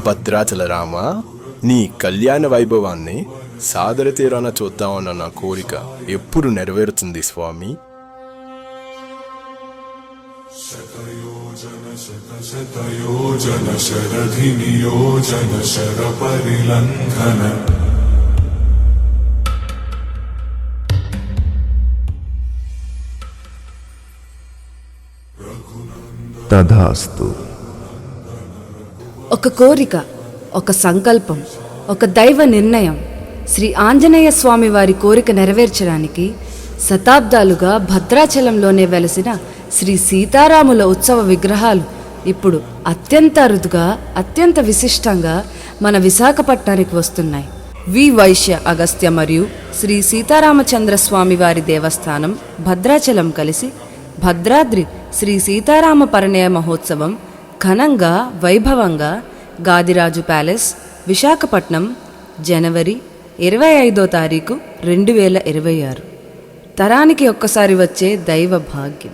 భద్రాచల రామ, నీ కళ్యాణ వైభవాన్ని సాదర తీరాన చూద్దామన్న నా కోరిక ఎప్పుడు నెరవేరుతుంది స్వామి? శతయోజన శరధి నియోజన శర పరిలంఘన తథాస్తు. ఒక కోరిక, ఒక సంకల్పం, ఒక దైవ నిర్ణయం. శ్రీ ఆంజనేయ స్వామి వారి కోరిక నెరవేర్చడానికి శతాబ్దాలుగా భద్రాచలంలోనే వెలసిన శ్రీ సీతారాముల ఉత్సవ విగ్రహాలు ఇప్పుడు అత్యంత అరుదుగా, అత్యంత విశిష్టంగా మన విశాఖపట్నానికి వస్తున్నాయి. వి వైశ్య అగస్త్య మరియు శ్రీ సీతారామచంద్ర స్వామి వారి దేవస్థానం భద్రాచలం కలిసి భద్రాద్రి శ్రీ సీతారామ పరిణయ మహోత్సవం ఘనంగా, వైభవంగా గాదిరాజు ప్యాలెస్, విశాఖపట్నం, జనవరి 25వ తారీఖు 2026. తరానికి ఒక్కసారి వచ్చే దైవ భాగ్యం.